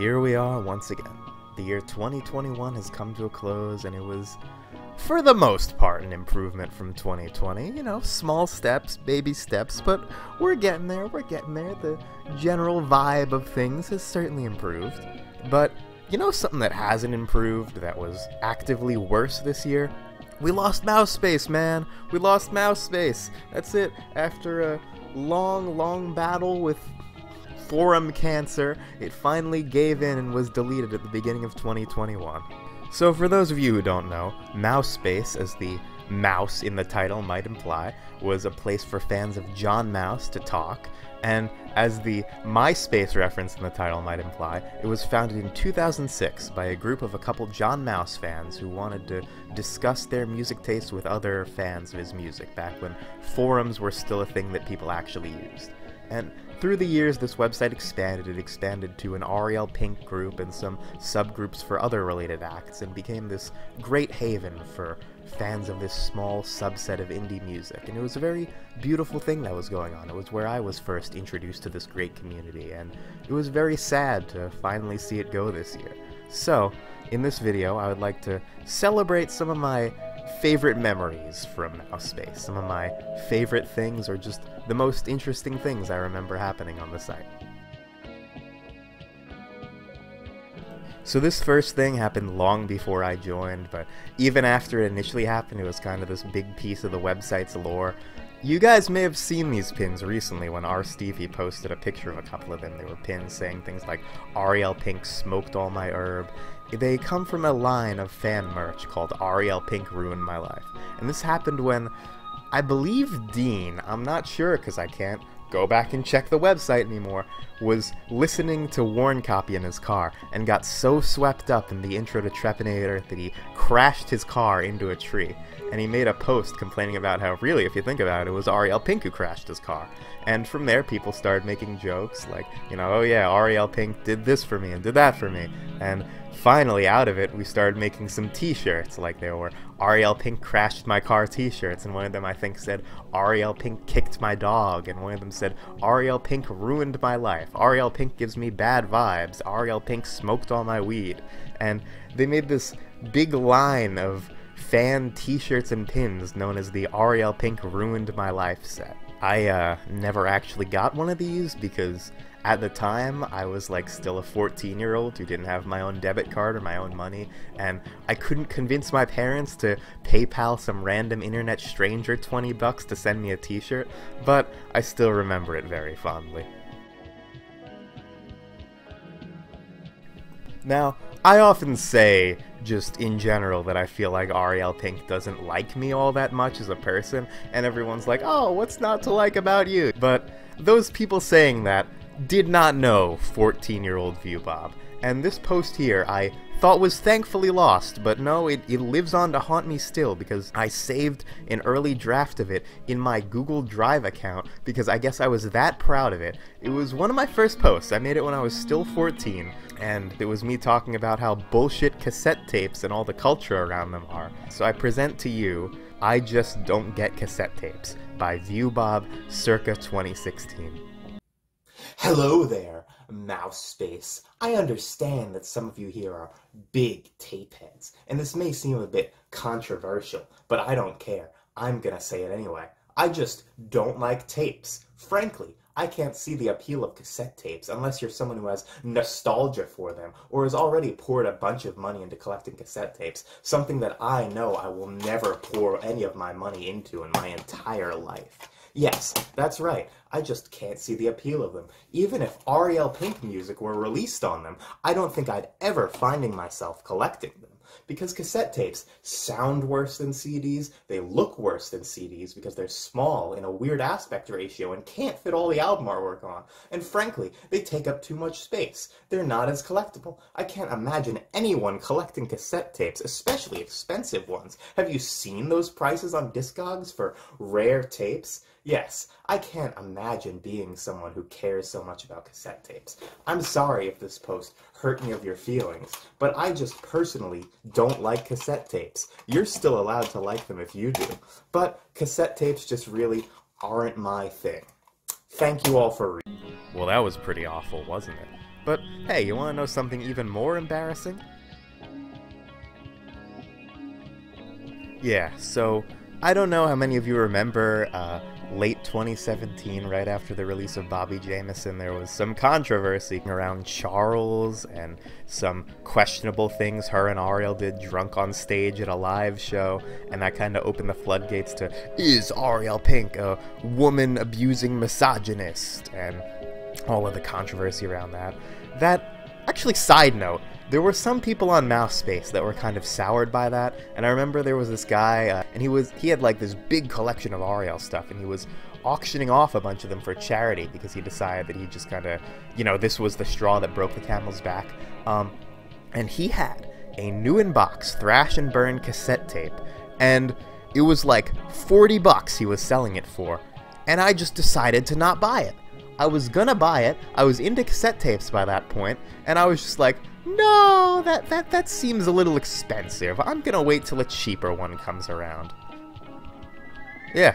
here we are once again. The year 2021 has come to a close, and it was, for the most part, an improvement from 2020. You know, small steps, baby steps, but we're getting there, The general vibe of things has certainly improved. But, you know something that hasn't improved, that was actively worse this year? We lost Mausspace, man! We lost Mausspace! That's it. After a long battle with forum cancer, it finally gave in and was deleted at the beginning of 2021. So for those of you who don't know, Mausspace, as the mouse in the title might imply, was a place for fans of John Mouse to talk, and as the MySpace reference in the title might imply, it was founded in 2006 by a group of a couple John Mouse fans who wanted to discuss their music tastes with other fans of his music, back when forums were still a thing that people actually used. And through the years, this website expanded. It expanded to an REL Pink group and some subgroups for other related acts, and became this great haven for fans of this small subset of indie music. And it was a very beautiful thing that was going on. It was where I was first introduced to this great community, and it was very sad to finally see it go this year. So, in this video, I would like to celebrate some of my favorite memories from Mausspace, some of my favorite things, or just the most interesting things I remember happening on the site. So this first thing happened long before I joined, but even after it initially happened, it was kind of this big piece of the website's lore. You guys may have seen these pins recently when Stevie posted a picture of a couple of them. They were pins saying things like, "REL Pink smoked all my herb." They come from a line of fan merch called "REL Pink ruined my life." And this happened when, I believe Dean, I'm not sure because I can't go back and check the website anymore, was listening to Warn Copy in his car and got so swept up in the intro to Trepanator that he crashed his car into a tree. And he made a post complaining about how, really, if you think about it, it was REL Pink who crashed his car. And from there, people started making jokes like, you know, oh yeah, REL Pink did this for me and did that for me. And finally, out of it, we started making some t-shirts, like there were REL Pink crashed my car t-shirts, and one of them, I think, said REL Pink kicked my dog, and one of them said REL Pink ruined my life, REL Pink gives me bad vibes, REL Pink smoked all my weed. And they made this big line of fan t-shirts and pins known as the REL Pink ruined my life set. I never actually got one of these because at the time I was like still a 14-year-old who didn't have my own debit card or my own money, and I couldn't convince my parents to PayPal some random internet stranger $20 to send me a t-shirt, but I still remember it very fondly. Now, I often say, just in general, that I feel like REL Pink doesn't like me all that much as a person, and everyone's like, oh, what's not to like about you? But those people saying that did not know 14-year-old ViewBob. And this post here I thought was thankfully lost, but no, it lives on to haunt me still, because I saved an early draft of it in my Google Drive account because I guess I was that proud of it. It was one of my first posts. I made it when I was still 14, and it was me talking about how bullshit cassette tapes and all the culture around them are. So I present to you I Just Don't Get Cassette Tapes by ViewBob circa 2016. Hello there, Mausspace. I understand that some of you here are big tape heads, and this may seem a bit controversial, but I don't care. I'm gonna say it anyway. I just don't like tapes. Frankly, I can't see the appeal of cassette tapes unless you're someone who has nostalgia for them, or has already poured a bunch of money into collecting cassette tapes, something that I know I will never pour any of my money into in my entire life. Yes, that's right, I just can't see the appeal of them. Even if REL Pink music were released on them, I don't think I'd ever find myself collecting them. Because cassette tapes sound worse than CDs, they look worse than CDs because they're small in a weird aspect ratio and can't fit all the album artwork on. And frankly, they take up too much space. They're not as collectible. I can't imagine anyone collecting cassette tapes, especially expensive ones. Have you seen those prices on Discogs for rare tapes? Yes, I can't imagine being someone who cares so much about cassette tapes. I'm sorry if this post hurt any of your feelings, but I just personally don't like cassette tapes. You're still allowed to like them if you do, but cassette tapes just really aren't my thing. Thank you all for reading. Well, that was pretty awful, wasn't it? But hey, you want to know something even more embarrassing? Yeah, so I don't know how many of you remember late 2017, right after the release of Bobby Jameson, there was some controversy around Charles and some questionable things her and Ariel did drunk on stage at a live show, and that kind of opened the floodgates to, is Ariel Pink a woman-abusing misogynist, and all of the controversy around that. Actually, side note, there were some people on Mausspace that were kind of soured by that, and I remember there was this guy, and he had like this big collection of Ariel stuff, and he was auctioning off a bunch of them for charity because he decided that he just kind of, this was the straw that broke the camel's back. And he had a new in-box Thrash and Burn cassette tape, and it was like $40 he was selling it for, and I just decided to not buy it. I was gonna buy it, I was into cassette tapes by that point, and I was just like, no, that seems a little expensive. I'm gonna wait till a cheaper one comes around. Yeah.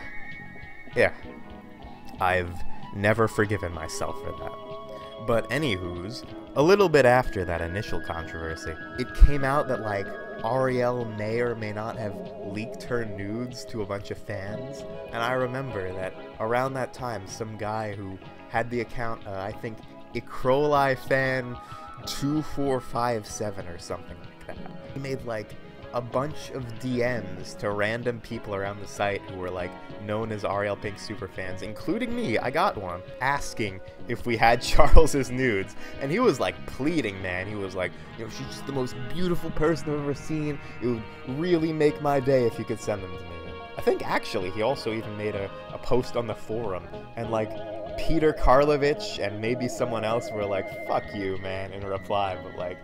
I've never forgiven myself for that. But anywho's, a little bit after that initial controversy, it came out that, like, Ariel may or may not have leaked her nudes to a bunch of fans, and I remember that around that time, some guy who had the account, I think, Icroli Fan 2457 or something like that. He made like a bunch of DMs to random people around the site who were like known as Ariel Pink superfans, including me. I got one, asking if we had Charles's nudes, and he was like pleading, man. He was like, she's just the most beautiful person I've ever seen. It would really make my day if you could send them to me. I think actually he also even made a post on the forum, and like Peter Karlovich and maybe someone else were like, fuck you, man, in reply, but like,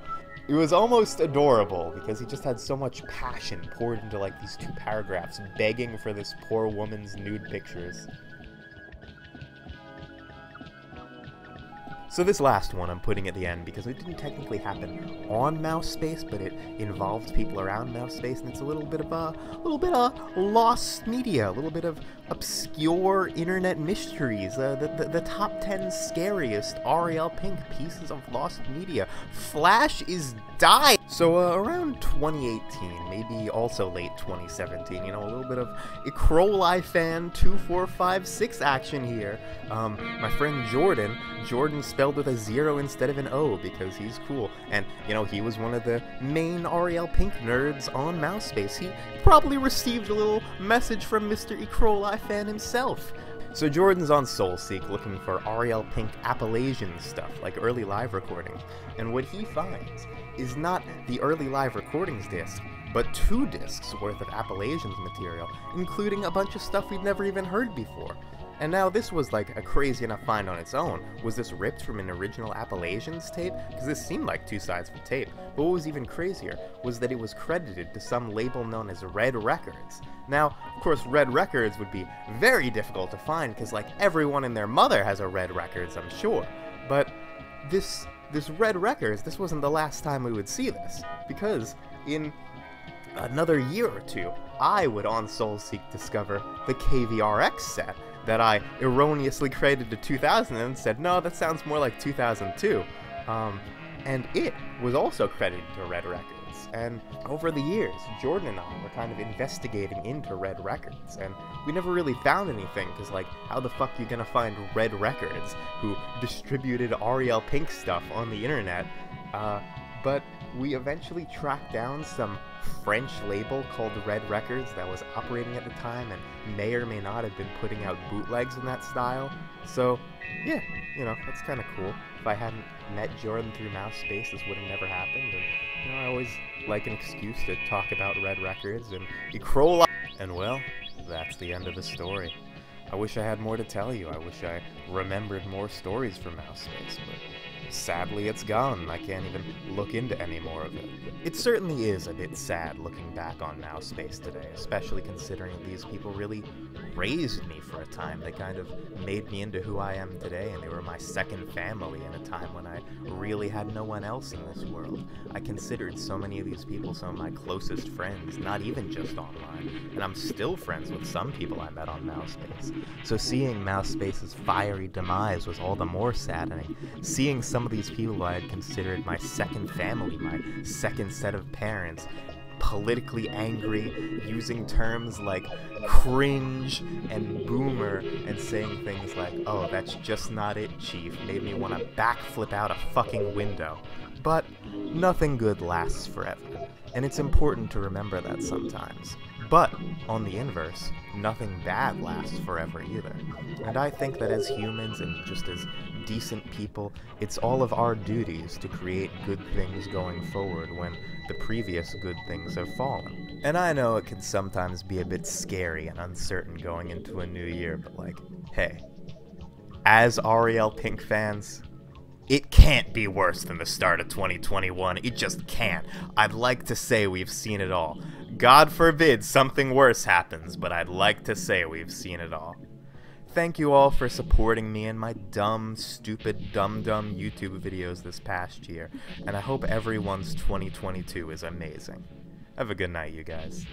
it was almost adorable because he just had so much passion poured into like these 2 paragraphs begging for this poor woman's nude pictures. So this last one I'm putting at the end because it didn't technically happen on Mausspace, but it involved people around Mausspace, and it's a little bit of lost media, a little bit of obscure internet mysteries, the top 10 scariest Ariel Pink pieces of lost media. Flash is dying! So around 2018, maybe also late 2017, a little bit of Icroli Fan 2456 action here. My friend Jordan spelled with a 0 instead of an O because he's cool, and he was one of the main Ariel Pink nerds on Mausspace. He probably received a little message from Mr. Icroli Fan himself. So Jordan's on SoulSeek looking for Ariel Pink Appalachian stuff, like early live recordings, and what he finds is not the early live recordings disc, but 2 discs worth of Appalachians material, including a bunch of stuff we'd never even heard before. And now this was like a crazy enough find on its own. Was this ripped from an original Appalachians tape? Because this seemed like 2 sides of a tape. But what was even crazier was that it was credited to some label known as Red Records. Now, of course, Red Records would be very difficult to find because like everyone and their mother has a Red Records, I'm sure. But this Red Records, this wasn't the last time we would see this, because in another year or 2, I would on SoulSeek discover the KVRX set that I erroneously credited to 2000 and said, no, that sounds more like 2002. And it was also credited to Red Records. And over the years, Jordan and I were kind of investigating into Red Records, and we never really found anything, because, like, how the fuck you gonna find Red Records, who distributed Ariel Pink stuff on the internet? But we eventually tracked down some French label called Red Records that was operating at the time and may or may not have been putting out bootlegs in that style. So, yeah, that's kind of cool. If I hadn't met Jordan through Mausspace, this would have never happened. And, I always like an excuse to talk about Red Records and Icroli. And well, that's the end of the story. I wish I had more to tell you. I wish I remembered more stories from Mausspace, but sadly it's gone. I can't even look into any more of it. It certainly is a bit sad looking back on Mausspace today, especially considering these people really raised me for a time. They kind of made me into who I am today, and they were my second family in a time when I really had no one else in this world. I considered so many of these people some of my closest friends, not even just online, and I'm still friends with some people I met on Mausspace. So seeing Mausspace's fiery demise was all the more saddening. Seeing some of these people I had considered my second family, my second set of parents, politically angry, using terms like cringe and boomer, and saying things like, "Oh, that's just not it, Chief," made me want to backflip out a fucking window. But nothing good lasts forever, and it's important to remember that sometimes. But, on the inverse, nothing bad lasts forever either. And I think that as humans and just as decent people, it's all of our duties to create good things going forward when the previous good things have fallen. And I know it can sometimes be a bit scary and uncertain going into a new year, but like, hey, as Ariel Pink fans, it can't be worse than the start of 2021. It just can't. I'd like to say we've seen it all. God forbid something worse happens, but I'd like to say we've seen it all. Thank you all for supporting me in my dumb, stupid, dumb YouTube videos this past year, and I hope everyone's 2022 is amazing. Have a good night, you guys.